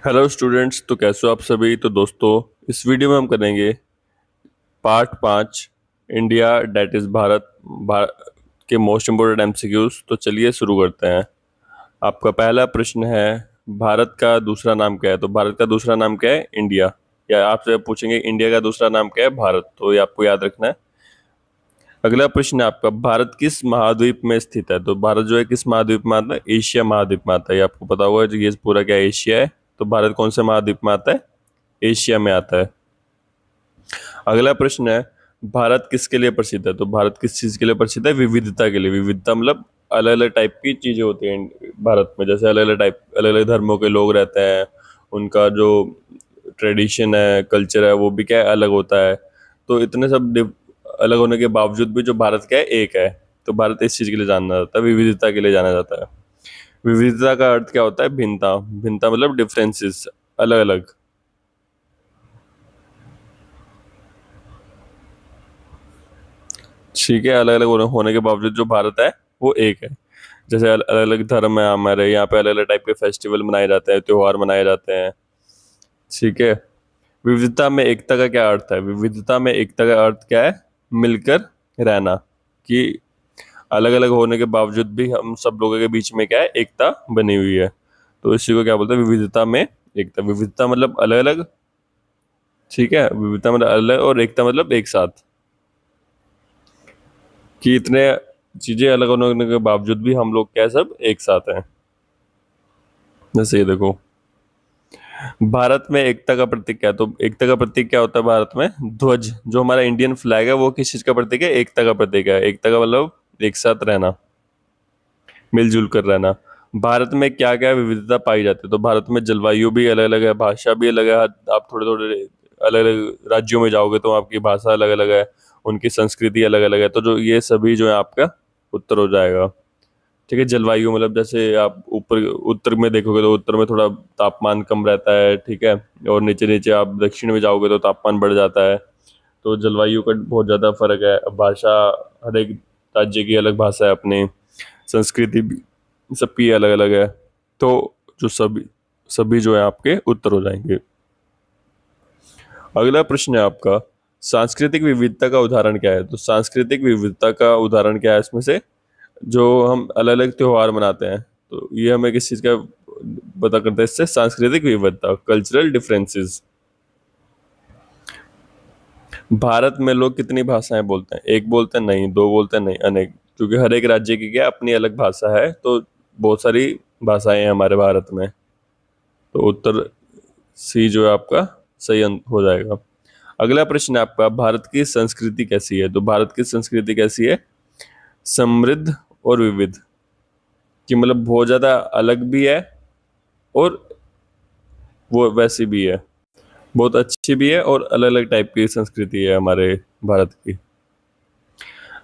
Hello students. तो कैसे हो आप सभी। तो दोस्तों, इस वीडियो में हम करेंगे part 5, India that is Bharat के मोस्ट इम्पोर्टेंट एमसीक्यूज। तो चलिए शुरू करते हैं। आपका पहला प्रश्न है, भारत का दूसरा नाम क्या है। तो भारत का दूसरा नाम क्या है? इंडिया। या आपसे पूछेंगे इंडिया का दूसरा नाम क्या है? भारत। तो ये आपको याद रखना है। अगला प्रश्न है आपका, भारत किस महाद्वीप में स्थित है। तो भारत जो है किस महाद्वीप में आता है? एशिया महाद्वीप में आता है। ये आपको पता होगा जो ये पूरा क्या एशिया है। तो भारत कौन से महाद्वीप में आता है? एशिया में आता है। अगला प्रश्न है, भारत किसके लिए प्रसिद्ध है। तो भारत किस चीज के लिए प्रसिद्ध है? विविधता के लिए। विविधता मतलब अलग अलग टाइप की चीजें होती हैं भारत में। जैसे अलग अलग धर्मों के लोग रहते हैं, उनका जो ट्रेडिशन है, कल्चर है, वो भी क्या है, अलग होता है। तो इतने सब अलग होने के बावजूद भी जो भारत क्या है, एक है। तो भारत इस चीज के लिए जाना जाता है, विविधता के लिए जाना जाता है। विविधता का अर्थ क्या होता है? भिन्नता। भिन्नता मतलब डिफरेंसेस, अलग अलग। ठीक है, अलग अलग होने के बावजूद जो भारत है वो एक है। जैसे अलग अलग धर्म है हमारे यहाँ पे, अलग अलग टाइप के फेस्टिवल मनाए जाते हैं, त्योहार मनाए जाते हैं। ठीक है। विविधता में एकता का क्या अर्थ है? विविधता में एकता का अर्थ क्या है? मिलकर रहना। कि अलग अलग होने के बावजूद भी हम सब लोगों के बीच में क्या है, एकता बनी हुई है। तो इसी को क्या बोलते हैं? विविधता में एकता। विविधता मतलब अलग अलग। ठीक है, विविधता मतलब अलग और एकता मतलब एक साथ। कि इतने चीजें अलग होने के बावजूद भी हम लोग क्या है, सब एक साथ हैं। जैसे ये देखो, भारत में एकता का प्रतीक क्या है। तो एकता का प्रतीक क्या होता है भारत में? ध्वज। जो हमारा इंडियन फ्लैग है वो किस चीज का प्रतीक है? एकता का प्रतीक है। एकता का मतलब एक साथ रहना, मिलजुल कर रहना। भारत में क्या क्या विविधता पाई जाती है। तो भारत में जलवायु भी अलग अलग है, भाषा भी अलग है। आप थोड़े थोड़े अलग अलग राज्यों में जाओगे तो आपकी भाषा अलग अलग है, उनकी संस्कृति अलग अलग है। तो जो ये सभी जो है आपका उत्तर हो जाएगा। ठीक है। जलवायु मतलब जैसे आप ऊपर उत्तर में देखोगे तो उत्तर में थोड़ा तापमान कम रहता है। ठीक है। और नीचे नीचे आप दक्षिण में जाओगे तो तापमान बढ़ जाता है। तो जलवायु का बहुत ज़्यादा फर्क है। भाषा, हर एक राज्य की अलग भाषा है अपनी, संस्कृति भी सबकी अलग अलग है। तो जो सभी सभी जो है आपके उत्तर हो जाएंगे। अगला प्रश्न है आपका, सांस्कृतिक विविधता का उदाहरण क्या है। तो सांस्कृतिक विविधता का उदाहरण क्या है इसमें से? जो हम अलग अलग त्योहार मनाते हैं, तो ये हमें किस चीज़ का पता करता है? इससे सांस्कृतिक विविधता, कल्चरल डिफरेंसेस। भारत में लोग कितनी भाषाएं बोलते हैं? एक बोलते हैं? नहीं। दो बोलते हैं? नहीं, अनेक। क्योंकि हर एक राज्य की क्या अपनी अलग भाषा है। तो बहुत सारी भाषाएं हैं हमारे भारत में। तो उत्तर सी जो है आपका सही हो जाएगा। अगला प्रश्न है आपका, भारत की संस्कृति कैसी है। तो भारत की संस्कृति कैसी है? समृद्ध और विविध। कि मतलब बहुत ज्यादा अलग भी है और वो वैसी भी है, बहुत अच्छी भी है, और अलग अलग टाइप की संस्कृति है हमारे भारत की।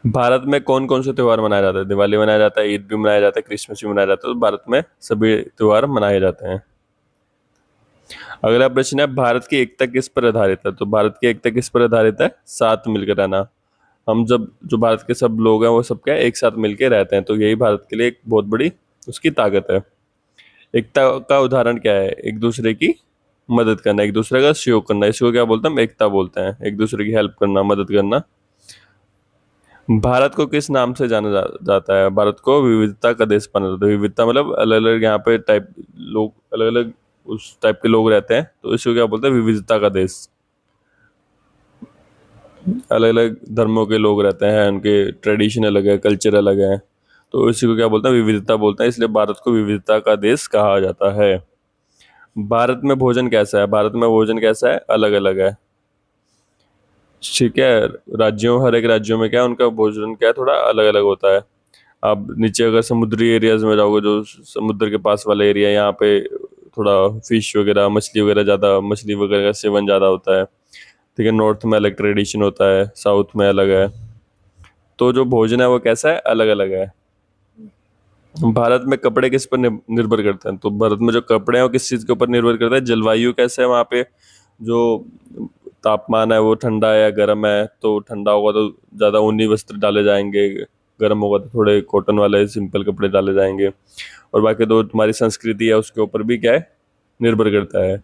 भारत में कौन कौन से त्योहार मनाया जाता है? दिवाली मनाया जाता है, ईद भी मनाया जाता है, क्रिसमस भी मनाया जाता है। तो भारत में सभी त्योहार मनाए जाते हैं। अगला प्रश्न है, भारत की एकता किस पर आधारित है। तो भारत की एकता किस पर आधारित है? साथ मिलकर रहना। हम जब जो भारत के सब लोग हैं वो सब क्या है, एक साथ मिलकर रहते हैं। तो यही भारत के लिए एक बहुत बड़ी उसकी ताकत है। एकता का उदाहरण क्या है? एक दूसरे की मदद करना, एक दूसरे का सहयोग करना। इसको क्या बोलते हैं? हम एकता बोलते हैं। एक दूसरे की हेल्प करना, मदद करना। भारत को किस नाम से जाता है? भारत को विविधता का देश माना जाता है। विविधता मतलब अलग अलग यहाँ पे टाइप लोग, अलग अलग उस टाइप के लोग रहते हैं। तो इसको क्या बोलते हैं? विविधता का देश। अलग अलग धर्मों के लोग रहते हैं, उनके ट्रेडिशन अलग है, कल्चर अलग है। तो इसी को क्या बोलते हैं? विविधता बोलते हैं। इसलिए भारत को विविधता का देश कहा जाता है। भारत में भोजन कैसा है? भारत में भोजन कैसा है? अलग अलग है। ठीक है। राज्यों, हर एक राज्यों में क्या है, उनका भोजन क्या है, थोड़ा अलग अलग होता है। आप नीचे अगर समुद्री एरियाज में जाओगे, जो समुद्र के पास वाला एरिया, यहाँ पे थोड़ा फिश वगैरह, मछली वगैरह ज़्यादा, मछली वगैरह का सेवन ज़्यादा होता है। ठीक है। नॉर्थ में अलग ट्रेडिशन होता है, साउथ में अलग है। तो जो भोजन है वो कैसा है? अलग अलग है। भारत में कपड़े किस पर निर्भर करते हैं। तो भारत में जो कपड़े हैं वो किस चीज़ के ऊपर निर्भर करता है? जलवायु कैसे है वहाँ पे, जो तापमान है वो ठंडा है या गर्म है। तो ठंडा होगा तो ज़्यादा ऊनी वस्त्र डाले जाएंगे, गर्म होगा तो थोड़े कॉटन वाले सिंपल कपड़े डाले जाएंगे। और बाकी तो तुम्हारी संस्कृति है उसके ऊपर भी क्या है, निर्भर करता है।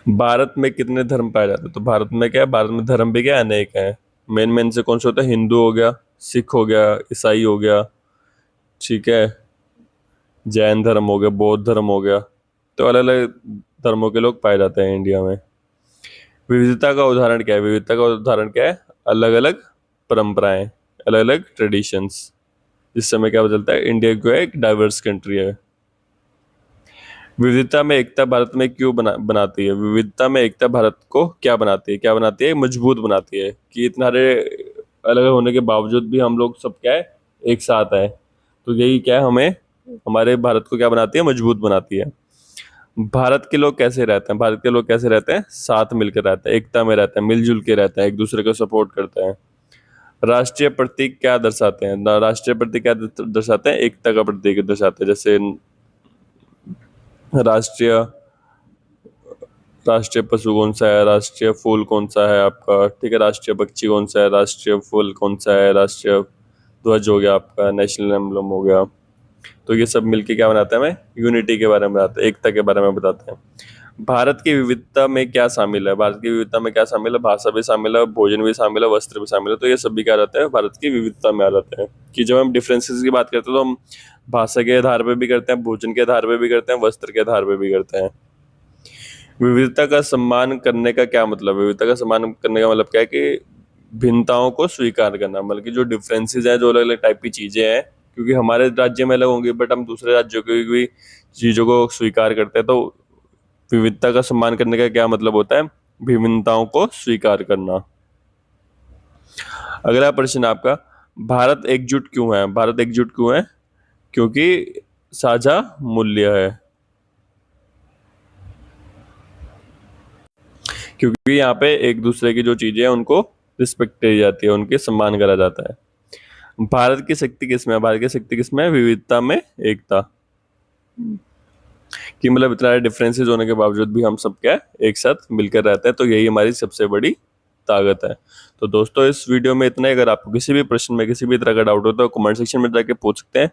भारत में कितने धर्म पाए जाते हैं? तो भारत में क्या है, भारत में धर्म भी क्या है, अनेक हैं। मेन मेन से कौन से होते हैं? हिंदू हो गया, सिख हो गया, ईसाई हो गया, ठीक है, जैन धर्म हो गया, बौद्ध धर्म हो गया। तो अलग अलग धर्मों के लोग पाए जाते हैं इंडिया में। विविधता का उदाहरण क्या है? विविधता का उदाहरण क्या है? अलग अलग परंपराएं, अलग अलग ट्रेडिशंस, जिससे हमें क्या बदलता है, इंडिया जो है एक डाइवर्स कंट्री है। विविधता में एकता भारत में क्यों बनाती है? विविधता में एकता भारत को क्या बनाती है? क्या बनाती है? मजबूत बनाती है कि इतने सारे अलग अलग होने के बावजूद भी हम लोग सब क्या है, एक साथ है। तो यही क्या है, हमें हमारे भारत को क्या बनाती है? मजबूत बनाती है। भारत के लोग कैसे रहते हैं? भारत के लोग कैसे रहते हैं? साथ मिलकर रहते हैं, एकता में रहते हैं, मिलजुल के रहते हैं, एक दूसरे को सपोर्ट करते हैं। राष्ट्रीय प्रतीक क्या दर्शाते हैं? राष्ट्रीय प्रतीक क्या दर्शाते हैं? एकता का प्रतीक दर्शाते हैं। जैसे राष्ट्रीय राष्ट्रीय पशु कौन सा है, राष्ट्रीय फूल कौन सा है आपका, ठीक है, राष्ट्रीय पक्षी कौन सा है, राष्ट्रीय फूल कौन सा है, राष्ट्रीय ध्वज हो गया आपका, नेशनल एम्बलम हो गया। तो ये सब मिलके क्या बनाते हैं? हमें यूनिटी के बारे में बताते हैं, एकता के बारे में बताते हैं। भारत की विविधता में क्या शामिल है? भारत की विविधता में क्या शामिल है? भाषा भी शामिल है, भोजन भी शामिल है, वस्त्र भी शामिल है। तो ये सब भी क्या रहता है, भारत की विविधता में आ जाते हैं। कि जब हम डिफरेंसेस की बात करते हैं तो हम भाषा के आधार पे भी करते हैं, भोजन के आधार पे भी करते हैं, वस्त्र के आधार पे भी करते हैं। विविधता का सम्मान करने का क्या मतलब? विविधता का सम्मान करने का मतलब क्या है कि भिन्नताओं को स्वीकार करना, मतलब कि जो डिफरेंसेस हैं, जो अलग अलग टाइप की चीजें हैं, क्योंकि हमारे राज्य में अलग होंगी बट हम दूसरे राज्यों की भी चीजों को स्वीकार करते हैं। तो विविधता का सम्मान करने का क्या मतलब होता है? विभिन्नताओं को स्वीकार करना। अगला प्रश्न आपका, भारत एकजुट क्यों है? भारत एकजुट क्यों है? क्योंकि साझा मूल्य है। क्योंकि यहाँ पे एक दूसरे की जो चीजें हैं उनको रिस्पेक्ट करी जाती है, उनके सम्मान करा जाता है। भारत की शक्ति किसमें है? भारत की शक्ति किसमें है? विविधता में एकता। कि मतलब इतना डिफरेंसेस होने के बावजूद भी हम सब क्या, एक साथ मिलकर रहते हैं। तो यही हमारी सबसे बड़ी ताकत है। तो दोस्तों, इस वीडियो में इतना ही। अगर आपको किसी भी प्रश्न में किसी भी तरह का डाउट हो तो कमेंट सेक्शन में जाके पूछ सकते हैं।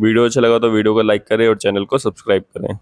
वीडियो अच्छा लगा तो वीडियो को लाइक करें और चैनल को सब्सक्राइब करें।